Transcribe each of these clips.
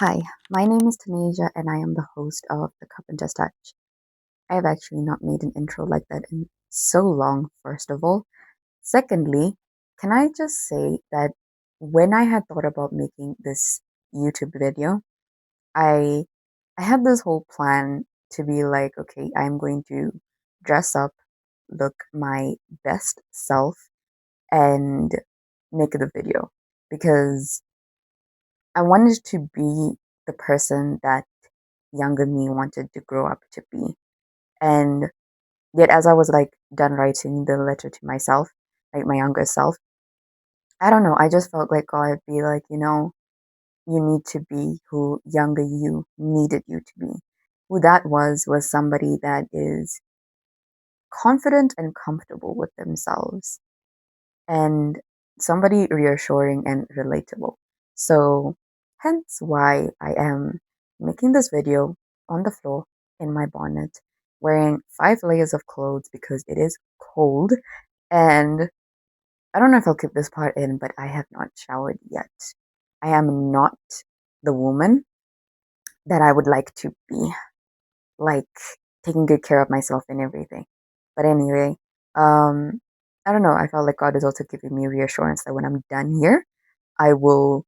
Hi, my name is Tanazia and I am the host of The Cup and Just Touch. I have actually not made an intro like that in so long, first of all. Secondly, can I just say that when I had thought about making this YouTube video, I I had this whole plan to be like, okay, I'm going to dress up, look my best self, and make the video because I wanted to be the person that younger me wanted to grow up to be. And yet, as I was like done writing the letter to myself, like my younger self, I don't know, I just felt like God would be like, you need to be who younger you needed you to be. Who that was somebody that is confident and comfortable with themselves and somebody reassuring and relatable. So, hence why I am making this video on the floor in my bonnet, wearing 5 layers of clothes because it is cold. And I don't know if I'll keep this part in, but I have not showered yet. I am not the woman that I would like to be, like taking good care of myself and everything. But anyway, um, I don't know. I felt like God is also giving me reassurance that when I'm done here, I will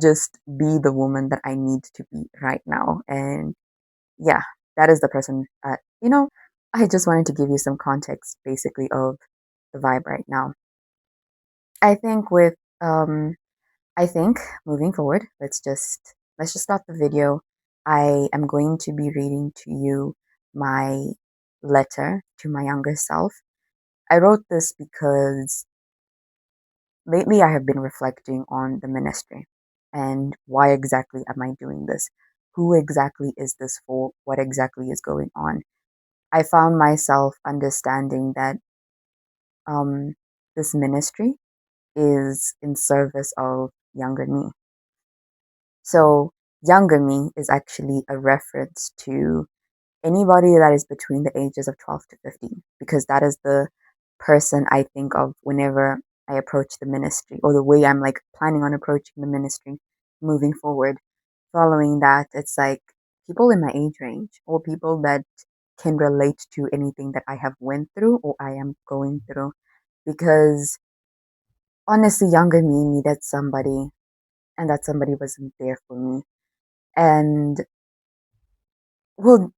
just be the woman that I need to be right now. And yeah, that is the person I just wanted to give you some context basically of the vibe right now. I think with I think moving forward, let's just start the video. I am going to be reading to you my letter to my younger self. I wrote this because lately I have been reflecting on the ministry and why exactly am I doing this? Who exactly is this for? What exactly is going on? I found myself understanding that um, this ministry is in service of younger me. So, younger me is actually a reference to anybody that is between the ages of 12 to 15, because that is the person I think of whenever I approach the ministry, or the way I'm like planning on approaching the ministry moving forward. Following that, it's like people in my age range or people that can relate to anything that I have went through or I am going through. Because honestly, younger me needed somebody, and that somebody wasn't there for me. And well,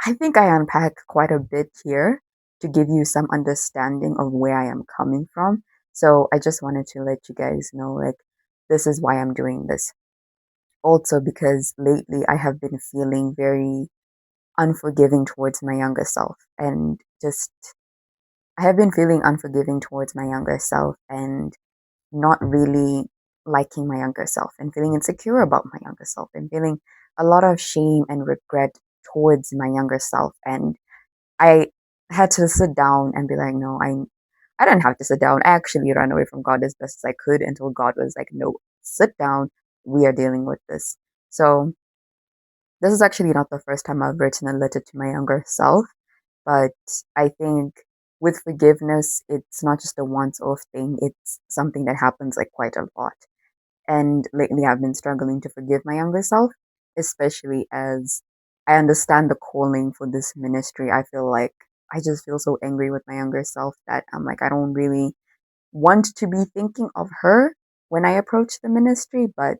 I think I unpack quite a bit here to give you some understanding of where I am coming from. So I just wanted to let you guys know, like, this is why I'm doing this. Also, because lately I have been feeling very unforgiving towards my younger self, and just I have been feeling unforgiving towards my younger self and not really liking my younger self and feeling insecure about my younger self and feeling a lot of shame and regret towards my younger self. And I had to sit down and be like, no, I didn't have to sit down. I actually ran away from God as best as I could until God was like, no, sit down. We are dealing with this. So this is actually not the first time I've written a letter to my younger self, but I think with forgiveness, it's not just a once off thing. It's something that happens like quite a lot. And lately I've been struggling to forgive my younger self, especially as I understand the calling for this ministry. I feel like I just feel so angry with my younger self that I'm like, I don't really want to be thinking of her when I approach the ministry, but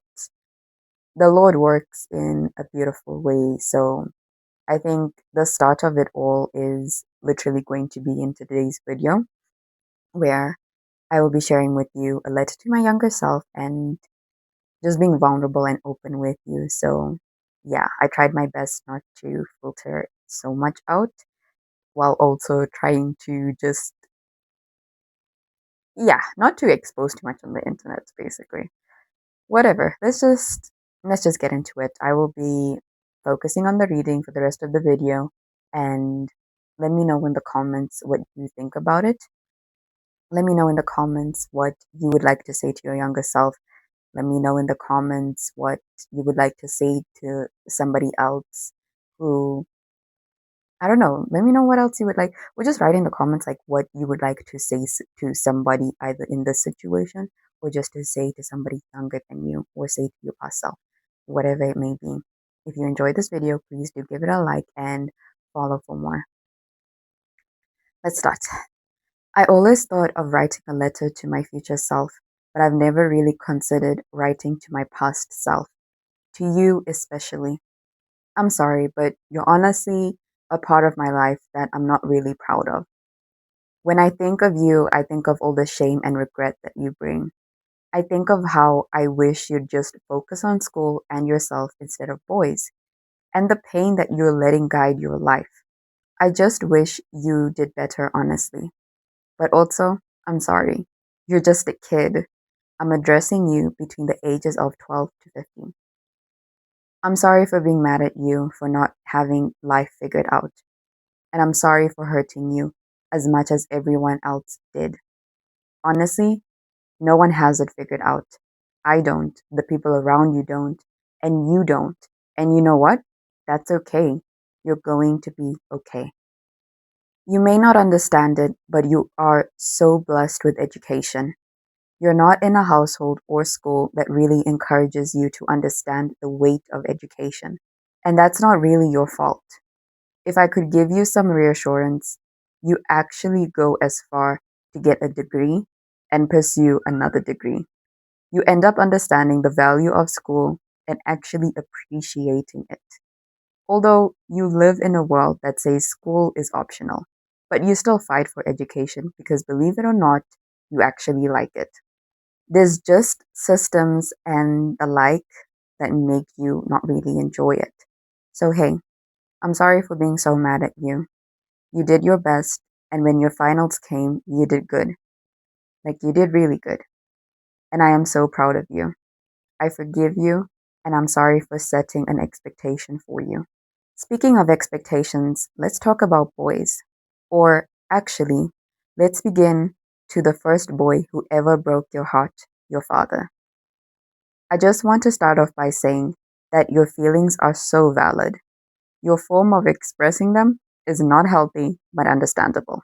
the Lord works in a beautiful way. So I think the start of it all is literally going to be in today's video, where I will be sharing with you a letter to my younger self and just being vulnerable and open with you. So, yeah, I tried my best not to filter so much out while also trying to just, yeah, not to expose too much on the internet, basically. Whatever. Let's just get into it. I will be focusing on the reading for the rest of the video, and let me know in the comments what you think about it. Let me know in the comments what you would like to say to your younger self. Let me know in the comments what you would like to say to somebody else who, I don't know, let me know what else you would like. Or just write in the comments like what you would like to say to somebody either in this situation or just to say to somebody younger than you or say to your past self. whatever it may be. If you enjoyed this video, please do give it a like and follow for more. Let's start. I always thought of writing a letter to my future self, but I've never really considered writing to my past self, to you especially. I'm sorry, but you're honestly a part of my life that I'm not really proud of. When I think of you, I think of all the shame and regret that you bring. I think of how I wish you'd just focus on school and yourself instead of boys, and the pain that you're letting guide your life. I just wish you did better, honestly. But also, I'm sorry. You're just a kid. I'm addressing you between the ages of 12 to 15. I'm sorry for being mad at you for not having life figured out. And I'm sorry for hurting you as much as everyone else did. Honestly, no one has it figured out. I don't, the people around you don't, and you don't. And you know what? That's okay. You're going to be okay. You may not understand it, but you are so blessed with education. You're not in a household or school that really encourages you to understand the weight of education. And that's not really your fault. If I could give you some reassurance, you actually go as far to get a degree and pursue another degree. You end up understanding the value of school and actually appreciating it. Although you live in a world that says school is optional, but you still fight for education because, believe it or not, you actually like it. There's just systems and the like that make you not really enjoy it. So, hey, I'm sorry for being so mad at you. You did your best, and when your finals came, you did good. Like, you did really good. And I am so proud of you. I forgive you, and I'm sorry for setting an expectation for you. Speaking of expectations, let's talk about boys. Or actually, let's begin to the first boy who ever broke your heart, your father. I just want to start off by saying that your feelings are so valid. Your form of expressing them is not healthy, but understandable.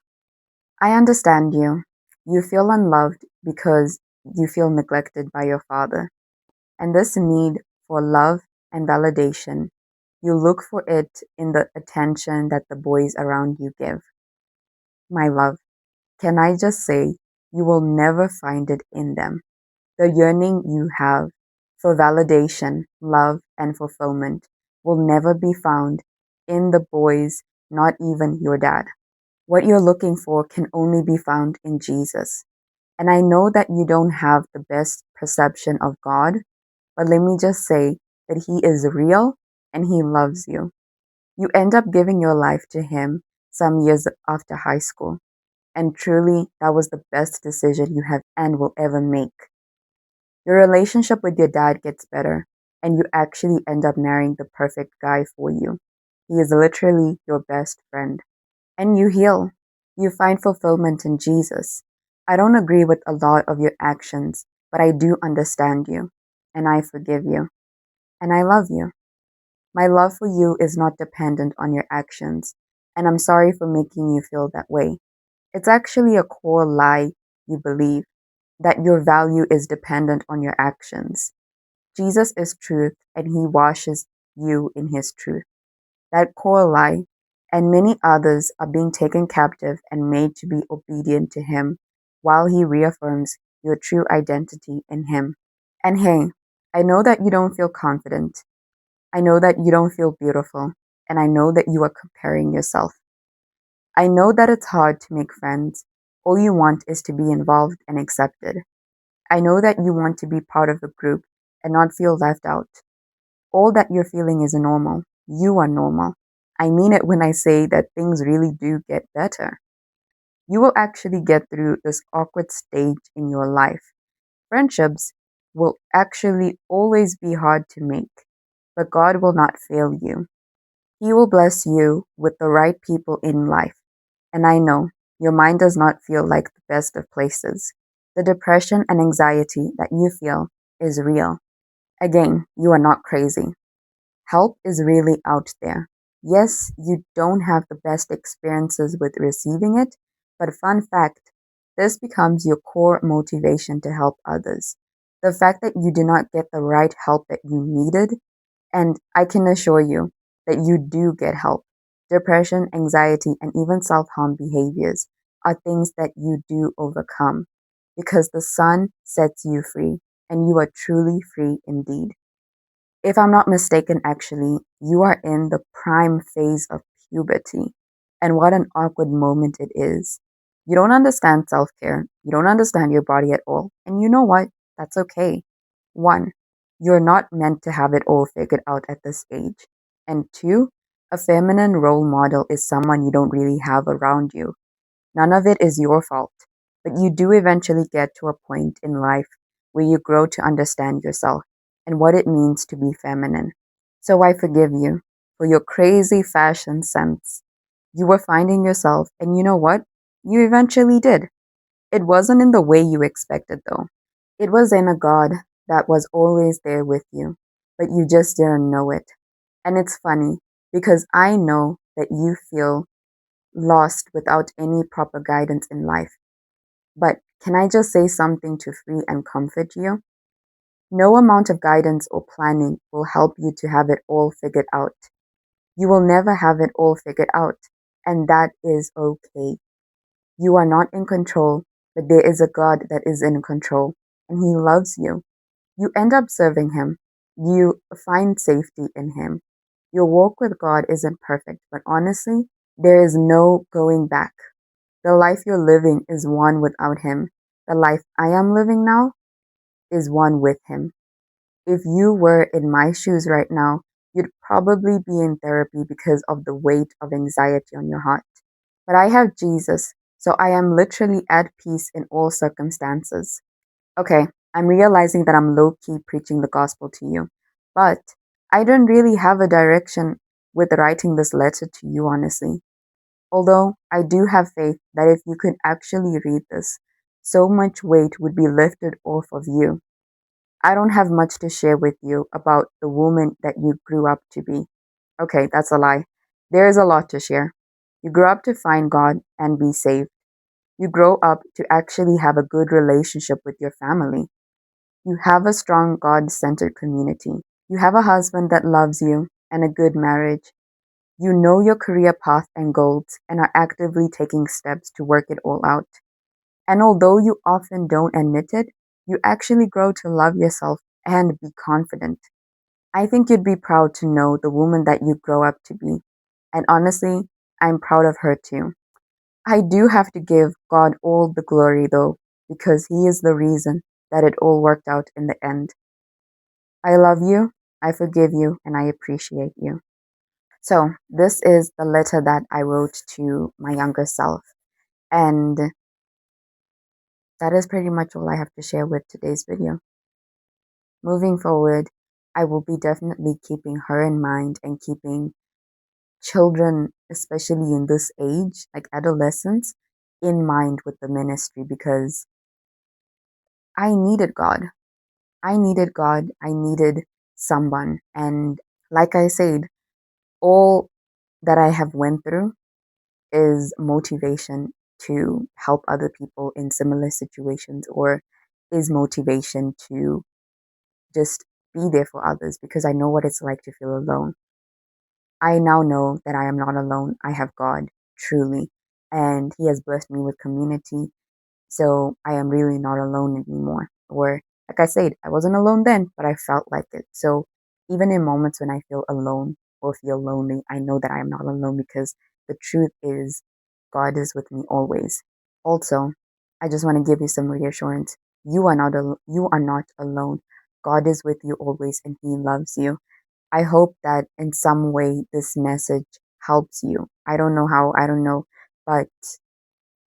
I understand you. You feel unloved because you feel neglected by your father. And this need for love and validation, you look for it in the attention that the boys around you give. My love, can I just say, you will never find it in them. The yearning you have for validation, love, and fulfillment will never be found in the boys, not even your dad. What you're looking for can only be found in Jesus. And I know that you don't have the best perception of God, but let me just say that He is real and He loves you. You end up giving your life to Him some years after high school. And truly, that was the best decision you have and will ever make. Your relationship with your dad gets better, and you actually end up marrying the perfect guy for you. He is literally your best friend. And you heal. You find fulfillment in Jesus. I don't agree with a lot of your actions, but I do understand you, and I forgive you, and I love you. My love for you is not dependent on your actions, and I'm sorry for making you feel that way. It's actually a core lie you believe, that your value is dependent on your actions. Jesus is truth, and He washes you in His truth. That core lie and many others are being taken captive and made to be obedient to Him while He reaffirms your true identity in Him. And hey, I know that you don't feel confident. I know that you don't feel beautiful. And I know that you are comparing yourself. I know that it's hard to make friends. All you want is to be involved and accepted. I know that you want to be part of a group and not feel left out. All that you're feeling is normal. You are normal. I mean it when I say that things really do get better. You will actually get through this awkward stage in your life. Friendships will actually always be hard to make, but God will not fail you. He will bless you with the right people in life. And I know your mind does not feel like the best of places. The depression and anxiety that you feel is real. Again, you are not crazy. Help is really out there. Yes, you don't have the best experiences with receiving it, but fun fact, this becomes your core motivation to help others. The fact that you did not get the right help that you needed And I can assure you that you do get help. Depression, anxiety, and even self harm behaviors are things that you do overcome because the sun sets you free and you are truly free indeed. If I'm not mistaken, actually, you are in the prime phase of puberty. And what an awkward moment it is. You don't understand self care. You don't understand your body at all. And you know what? That's okay. One, you're not meant to have it all figured out at this age. And two, a feminine role model is someone you don't really have around you. None of it is your fault, but you do eventually get to a point in life where you grow to understand yourself and what it means to be feminine. So I forgive you for your crazy fashion sense. You were finding yourself, and you know what? You eventually did. It wasn't in the way you expected, though. It was in a God that was always there with you, but you just didn't know it. And it's funny because I know that you feel lost without any proper guidance in life. But can I just say something to free and comfort you? No amount of guidance or planning will help you to have it all figured out. You will never have it all figured out, and that is okay. You are not in control, but there is a God that is in control, and He loves you. You end up serving Him. You find safety in Him. Your walk with God isn't perfect, but honestly, there is no going back. The life you're living is one without Him. The life I am living now is one with Him. If you were in my shoes right now, you'd probably be in therapy because of the weight of anxiety on your heart. But I have Jesus, so I am literally at peace in all circumstances. Okay, I'm realizing that I'm low key preaching the gospel to you, but I don't really have a direction with writing this letter to you, honestly. Although I do have faith that if you could actually read this, so much weight would be lifted off of you. I don't have much to share with you about the woman that you grew up to be. Okay, that's a lie. There is a lot to share. You grew up to find God and be saved. You grow up to actually have a good relationship with your family. You have a strong God centered community. You have a husband that loves you and a good marriage. You know your career path and goals and are actively taking steps to work it all out. And although you often don't admit it, you actually grow to love yourself and be confident. I think you'd be proud to know the woman that you grow up to be. And honestly, I'm proud of her too. I do have to give God all the glory though, because He is the reason that it all worked out in the end. I love you, I forgive you, and I appreciate you. So, this is the letter that I wrote to my younger self. And that is pretty much all I have to share with today's video. Moving forward, I will be definitely keeping her in mind and keeping children, especially in this age, like adolescents, in mind with the ministry because I needed God. I needed God. I needed someone. And like I said, all that I have went through is motivation to help other people in similar situations or is motivation to just be there for others because I know what it's like to feel alone. I now know that I am not alone. I have God, truly, and He has blessed me with community. So I am really not alone anymore. Or, like I said, I wasn't alone then, but I felt like it. So even in moments when I feel alone or feel lonely, I know that I am not alone because the truth is God is with me always. Also, I just want to give you some reassurance. You are not alone. God is with you always and He loves you. I hope that in some way this message helps you. I don't know how, I don't know, but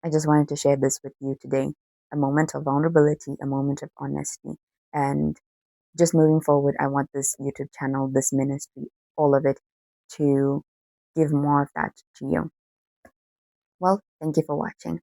I just wanted to share this with you today. A moment of vulnerability, a moment of honesty. And just moving forward, I want this YouTube channel, this ministry, all of it to give more of that to you. Well, thank you for watching.